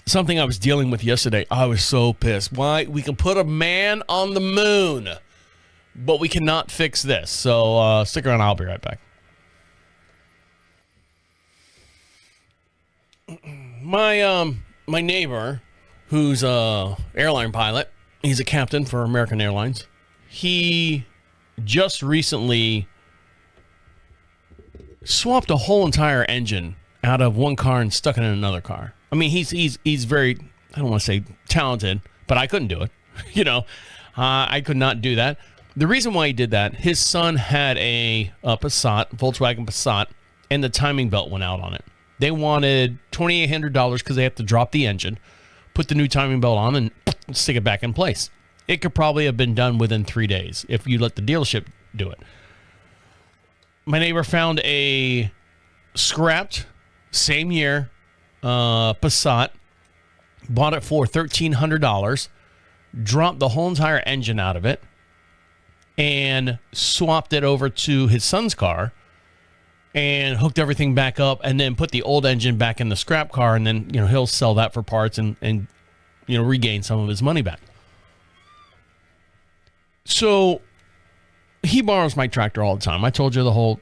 something I was dealing with yesterday, I was so pissed. Why? We can put a man on the moon, but we cannot fix this. So stick around. I'll be right back. My neighbor, who's a airline pilot, he's a captain for American Airlines. He just recently swapped a whole entire engine out of one car and stuck it in another car. I mean, he's very, I don't want to say talented, but I couldn't do it. I could not do that. The reason why he did that, his son had a Passat, Volkswagen Passat, and the timing belt went out on it. They wanted $2,800 because they have to drop the engine, put the new timing belt on, and stick it back in place. It could probably have been done within 3 days if you let the dealership do it. My neighbor found a scrapped, same year, Passat, bought it for $1,300, dropped the whole entire engine out of it, and swapped it over to his son's car, and hooked everything back up, and then put the old engine back in the scrap car, and then he'll sell that for parts and regain some of his money back. So he borrows my tractor all the time. I told you the whole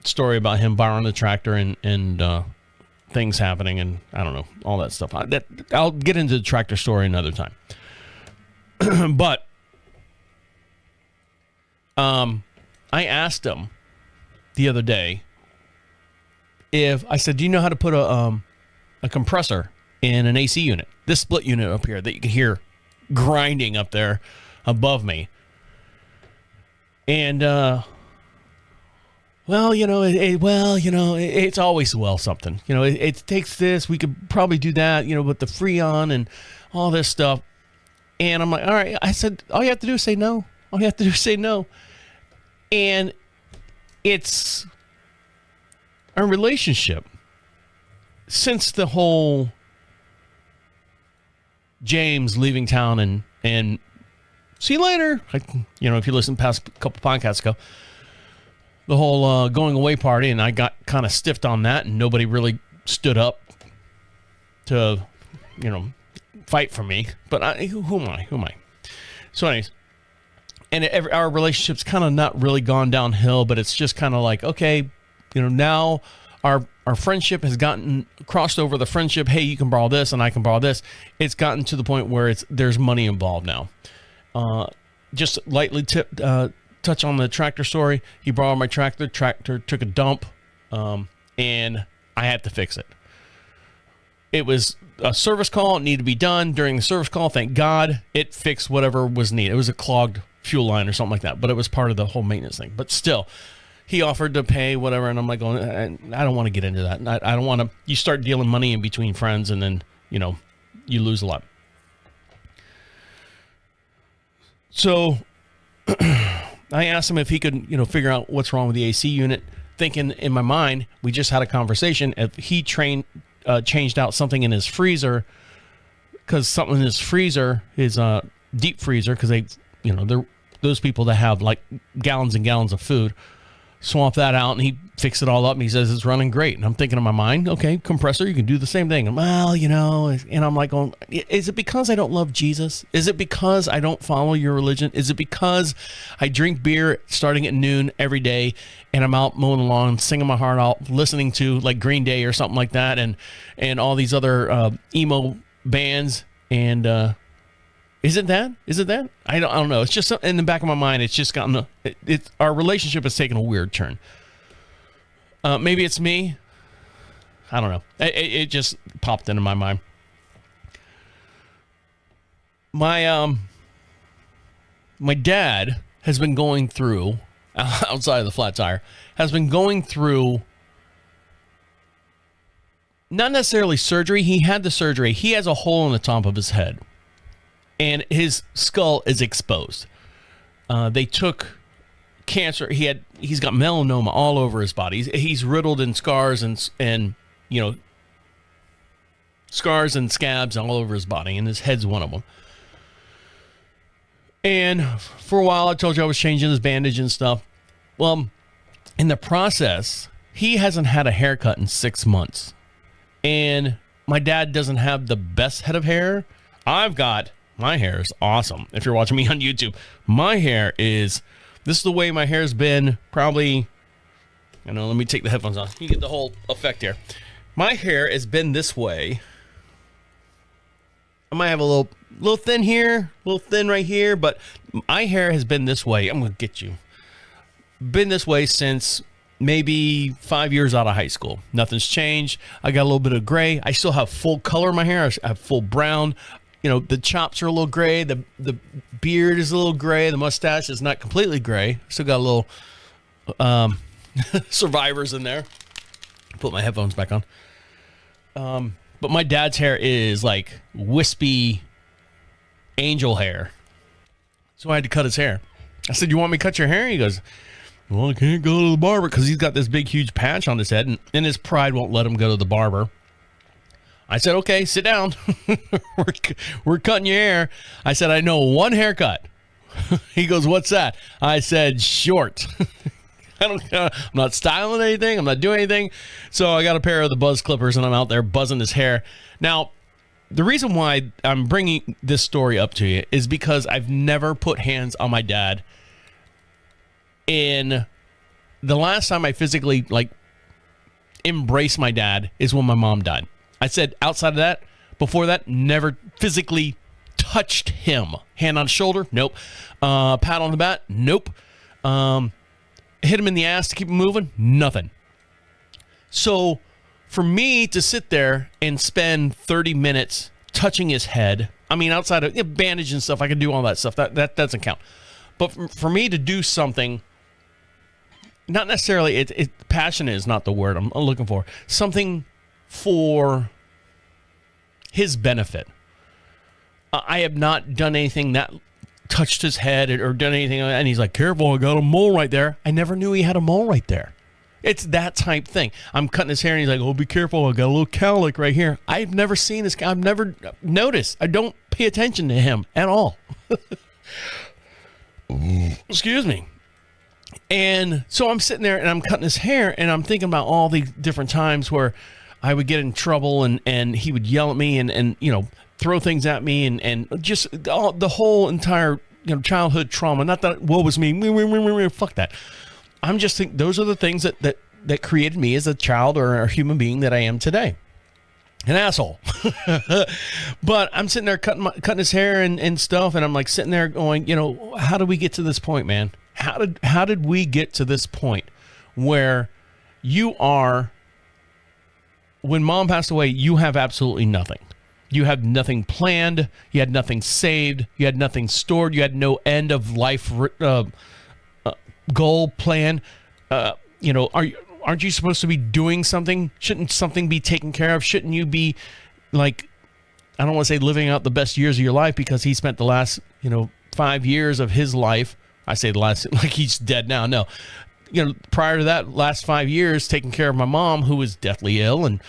story about him borrowing the tractor and things happening, and I don't know, all that stuff. I'll get into the tractor story another time. But I asked him the other day I said, do you know how to put a compressor in an AC unit? This split unit up here that you can hear grinding up there above me. And, it's always something. It takes this. We could probably do that, with the Freon and all this stuff. And I'm like, all right. I said, all you have to do is say no. All you have to do is say no. And it's our relationship since the whole James leaving town and see you later. If you listen past a couple podcasts ago, the whole going away party, and I got kind of stiffed on that, and nobody really stood up to, fight for me. But who am I? So anyways, and our relationship's kind of not really gone downhill, but it's just kind of like, okay, now our friendship has gotten crossed over the friendship. Hey, you can borrow this and I can borrow this. It's gotten to the point where there's money involved now. Just lightly touch on the tractor story. He borrowed my tractor. Tractor took a dump, and I had to fix it. It was a service call. It needed to be done during the service call. Thank God it fixed whatever was needed. It was a clogged fuel line or something like that, but it was part of the whole maintenance thing. But still, he offered to pay whatever, and I'm like, I don't want to get into that. I don't want to. You start dealing money in between friends, and then you lose a lot. So I asked him if he could, figure out what's wrong with the AC unit. Thinking in my mind, we just had a conversation. If he changed out something in his freezer, because something in his freezer is deep freezer, because they're those people that have like gallons and gallons of food. Swap that out, and he fixed it all up, and he says it's running great. And I'm thinking in my mind, okay, compressor, you can do the same thing. And and I'm like, is it because I don't love Jesus? Is it because I don't follow your religion? Is it because I drink beer starting at noon every day, and I'm out mowing the lawn, singing my heart out, listening to like Green Day or something like that, and all these other emo bands? And is it that? I don't know. It's just in the back of my mind. It's just gotten our relationship has taken a weird turn. Maybe it's me. I don't know. It just popped into my mind. My dad has been going through, outside of the flat tire, has been going through not necessarily surgery. He had the surgery. He has a hole in the top of his head, and his skull is exposed. They took cancer. He's got melanoma all over his body. He's riddled in scars and scars and scabs all over his body, and his head's one of them. And for a while, I told you I was changing his bandage and stuff. Well, in the process, he hasn't had a haircut in 6 months. And my dad doesn't have the best head of hair. My hair is awesome. If you're watching me on YouTube, this is the way my hair's been probably, let me take the headphones off. You get the whole effect here. My hair has been this way. I might have a little thin here, a little thin right here, but my hair has been this way. I'm going to get you. Been this way since maybe 5 years out of high school. Nothing's changed. I got a little bit of gray. I still have full color in my hair. I have full brown. The chops are a little gray. The beard is a little gray. The mustache is not completely gray. Still got a little survivors in there. Put my headphones back on. But my dad's hair is like wispy angel hair. So I had to cut his hair. I said, "You want me to cut your hair?" He goes, "Well, I can't go to the barber," because he's got this big, huge patch on his head, and his pride won't let him go to the barber. I said, "Okay, sit down. we're cutting your hair." I said, "I know one haircut." He goes, "What's that?" I said, "Short." I'm not styling anything. I'm not doing anything. So I got a pair of the buzz clippers, and I'm out there buzzing his hair. Now, the reason why I'm bringing this story up to you is because I've never put hands on my dad. And the last time I physically embraced my dad is when my mom died. I said outside of that, before that, never physically touched him. Hand on shoulder? Nope. Pat on the back? Nope. Hit him in the ass to keep him moving? Nothing. So for me to sit there and spend 30 minutes touching his head, outside of bandage and stuff, I can do all that stuff. That doesn't count. But for me to do something, not necessarily, passion is not the word I'm looking for. Something for his benefit. I have not done anything that touched his head or done anything, and he's like, "Careful, I got a mole right there." I never knew he had a mole right there. It's that type thing. I'm cutting his hair, and he's like, "Oh, be careful, I got a little cowlick right here." I've never seen this guy. I've never noticed. I don't pay attention to him at all. Excuse me. And so I'm sitting there, and I'm cutting his hair, and I'm thinking about all the different times where I would get in trouble, and he would yell at me and throw things at me, and just the whole entire childhood trauma. Not that woe was me. Fuck that. I'm just thinking those are the things that created me as a child or a human being that I am today. An asshole. But I'm sitting there cutting his hair and stuff, and I'm like sitting there going, how did we get to this point, man? How did we get to this point where you are, when mom passed away, you have absolutely nothing. You have nothing planned. You had nothing saved. You had nothing stored. You had no end of life goal plan. Aren't you supposed to be doing something? Shouldn't something be taken care of? Shouldn't you be I don't want to say living out the best years of your life, because he spent the last 5 years of his life. I say the last like he's dead now. No, prior to that, last 5 years taking care of my mom, who was deathly ill, and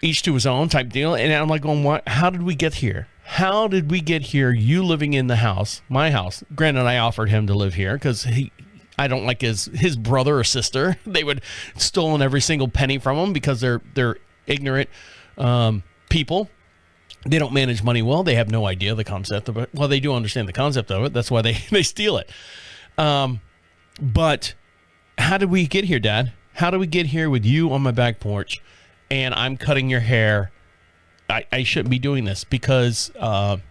each to his own type deal. And I'm like going, what? How did we get here? How did we get here? You living in the house, my house. Granted, I offered him to live here because I don't like his brother or sister. They would stolen every single penny from him because they're ignorant people. They don't manage money well. They have no idea the concept of it. Well, they do understand the concept of it. That's why they steal it. But how did we get here, Dad? How did we get here with you on my back porch and I'm cutting your hair? I shouldn't be doing this because, I've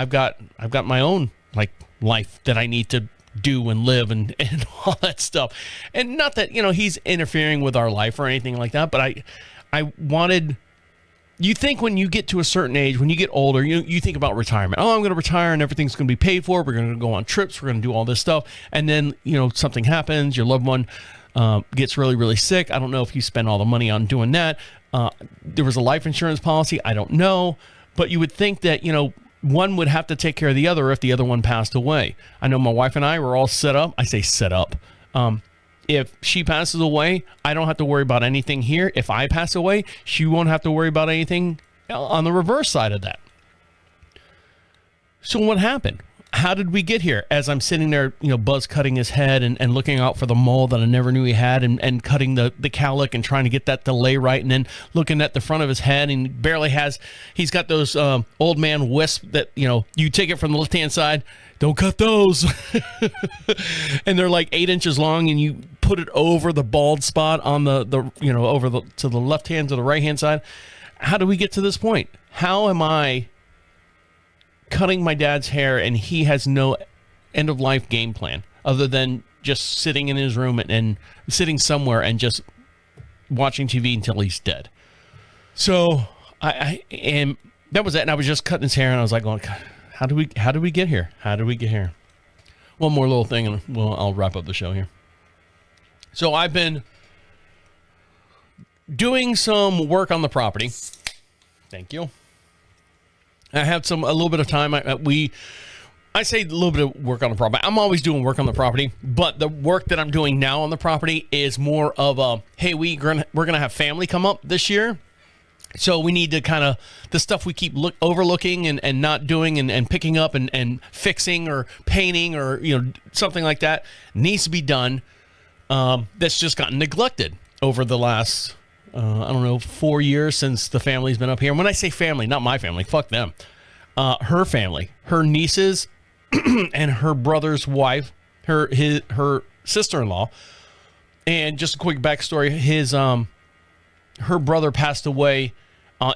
got my own life that I need to do and live and all that stuff. And not that, he's interfering with our life or anything like that, but I wanted, you think when you get to a certain age, when you get older, you think about retirement. Oh, I'm going to retire and everything's going to be paid for. We're going to go on trips. We're going to do all this stuff. And then, something happens, your loved one gets really, really sick. I don't know if you spend all the money on doing that. There was a life insurance policy. I don't know. But you would think that, one would have to take care of the other if the other one passed away. I know my wife and I were all set up. I say set up. If she passes away, I don't have to worry about anything here. If I pass away, she won't have to worry about anything on the reverse side of that. So what happened? How did we get here? As I'm sitting there, Buzz cutting his head and looking out for the mole that I never knew he had, and cutting the cowlick and trying to get that to lay right, and then looking at the front of his head, and he's got those old man wisps that, you take it from the left-hand side, don't cut those. And they're like 8 inches long, and you put it over the bald spot on to the left hand to the right hand side. How do we get to this point? How am I cutting my dad's hair and he has no end of life game plan other than just sitting in his room and sitting somewhere and just watching TV until he's dead? So and that was it. And I was just cutting his hair, and I was like, going, how do we get here? How do we get here? One more little thing, and I'll wrap up the show here. So I've been doing some work on the property. Thank you. I had a little bit of time. I say a little bit of work on the property. I'm always doing work on the property, but the work that I'm doing now on the property is more of a, hey, we're gonna have family come up this year. So we need to kind of, the stuff we keep overlooking and not doing and picking up and fixing or painting or, something like that needs to be done. That's just gotten neglected over the last, 4 years since the family's been up here. And when I say family, not my family, fuck them. Her family, her nieces and her brother's wife, her sister-in-law. And just a quick backstory, her brother passed away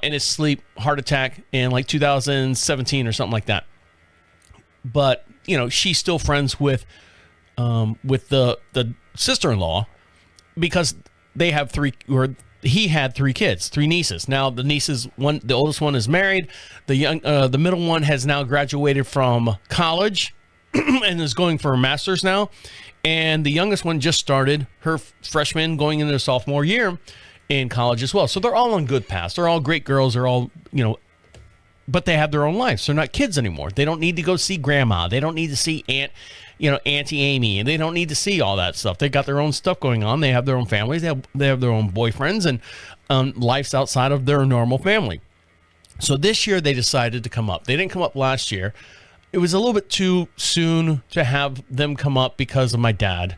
in his sleep, heart attack in like 2017 or something like that. But, she's still friends with the sister-in-law because they have he had 3 kids, 3 nieces. Now the the oldest one is married. The middle one has now graduated from college and is going for a master's now. And the youngest one just started her freshman going into sophomore year in college as well. So they're all on good paths. They're all great girls. They're all, but they have their own lives. They're not kids anymore. They don't need to go see grandma. They don't need to see Auntie Amy, and they don't need to see all that stuff. They got their own stuff going on. They have their own families. They have their own boyfriends and life's outside of their normal family. So this year they decided to come up. They didn't come up last year. It was a little bit too soon to have them come up because of my dad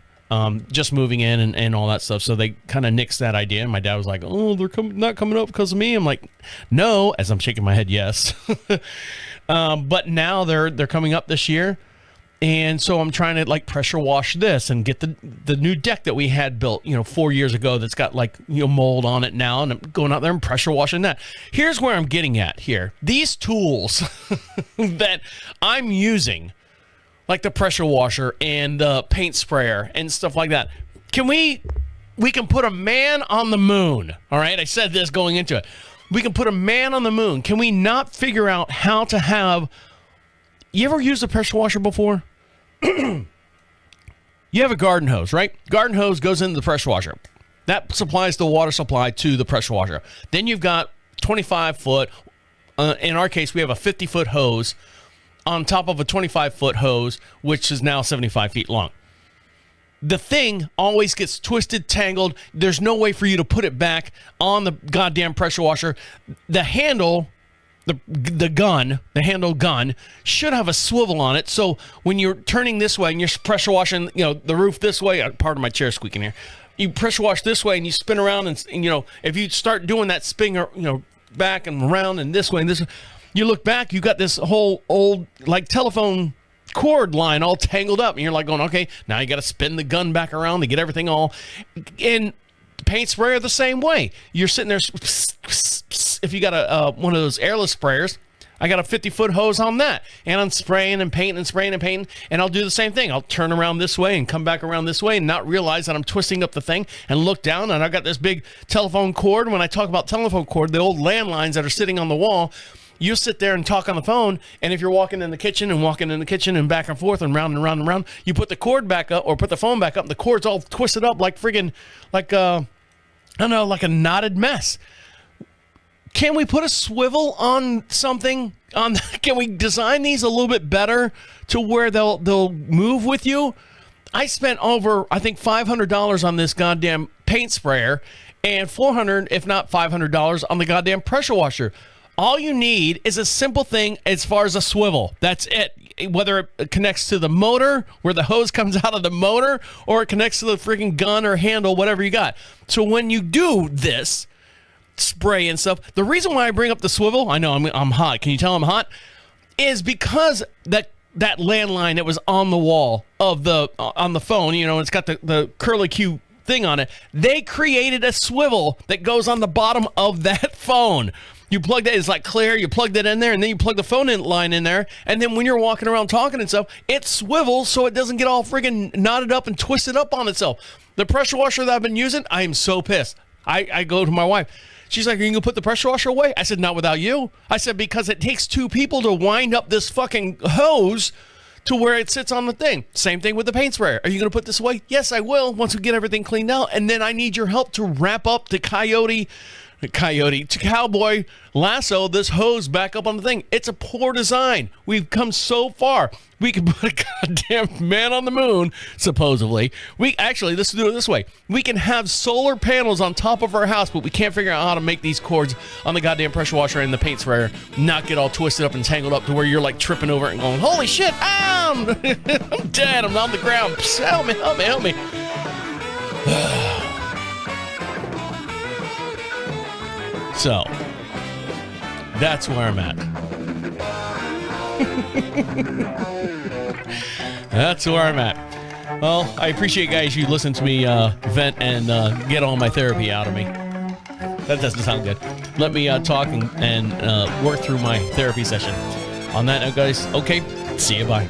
just moving in and all that stuff. So they kind of nixed that idea. And my dad was like, oh, they're not coming up because of me. I'm like, no, as I'm shaking my head, yes. But now they're coming up this year. And so I'm trying to like pressure wash this and get the new deck that we had built, 4 years ago that's got like, mold on it now. And I'm going out there and pressure washing that. Here's where I'm getting at here. These tools that I'm using, like the pressure washer and the paint sprayer and stuff like that. We can put a man on the moon. All right. I said this going into it. We can put a man on the moon. Can we not figure out how to have, you ever used a pressure washer before? You have a garden hose, right? Garden hose goes into the pressure washer. That supplies the water supply to the pressure washer. Then you've got 25-foot, in our case, we have a 50-foot hose on top of a 25-foot hose, which is now 75 feet long. The thing always gets twisted, tangled. There's no way for you to put it back on the goddamn pressure washer. The handle, the handle gun should have a swivel on it. So when you're turning this way and you're pressure washing, the roof this way, part of my chair squeaking here. You pressure wash this way and you spin around and if you start doing that spin, back and around and this way and this, you look back, you got this whole old like telephone cord line all tangled up, and you're like going, okay, now you got to spin the gun back around to get everything all. And paint sprayer the same way. You're sitting there. If you got a one of those airless sprayers, I got a 50-foot hose on that, and I'm spraying and painting and spraying and painting, and I'll do the same thing. I'll turn around this way and come back around this way and not realize that I'm twisting up the thing and look down, and I got this big telephone cord. When I talk about telephone cord, the old landlines that are sitting on the wall, you sit there and talk on the phone, and if you're walking in the kitchen and back and forth and round and round and round, you put the cord back up or put the phone back up, and the cord's all twisted up like friggin', like I don't know, like a knotted mess. Can we put a swivel on something? Can we design these a little bit better to where they'll move with you? I spent over, I think, $500 on this goddamn paint sprayer and $400, if not $500, on the goddamn pressure washer. All you need is a simple thing as far as a swivel. That's it. Whether it connects to the motor, where the hose comes out of the motor, or it connects to the freaking gun or handle, whatever you got. So when you do this spray and stuff, the reason why I bring up the swivel, I know I'm hot. Can you tell I'm hot? Is because that landline that was on the wall of on the phone, it's got the curly Q thing on it. They created a swivel that goes on the bottom of that phone. You plug that, it's like clear, you plug that in there, and then you plug the phone line in there, and then when you're walking around talking and stuff, it swivels so it doesn't get all friggin' knotted up and twisted up on itself. The pressure washer that I've been using, I am so pissed. I go to my wife. She's like, are you going to put the pressure washer away? I said, not without you. I said, because it takes two people to wind up this fucking hose to where it sits on the thing. Same thing with the paint sprayer. Are you going to put this away? Yes, I will, once we get everything cleaned out. And then I need your help to wrap up the cowboy lasso this hose back up on the thing. It's a poor design. We've come so far. We can put a goddamn man on the moon, supposedly. Let's do it this way. We can have solar panels on top of our house, but we can't figure out how to make these cords on the goddamn pressure washer and the paint sprayer not get all twisted up and tangled up to where you're like tripping over it and going, holy shit, I'm dead, I'm on the ground. Psst, help me, help me, help me. So, that's where I'm at. That's where I'm at. Well, I appreciate, guys, you listen to me vent and get all my therapy out of me. That doesn't sound good. Let me talk and work through my therapy session. On that note, guys, okay, see you, bye.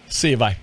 See you, bye.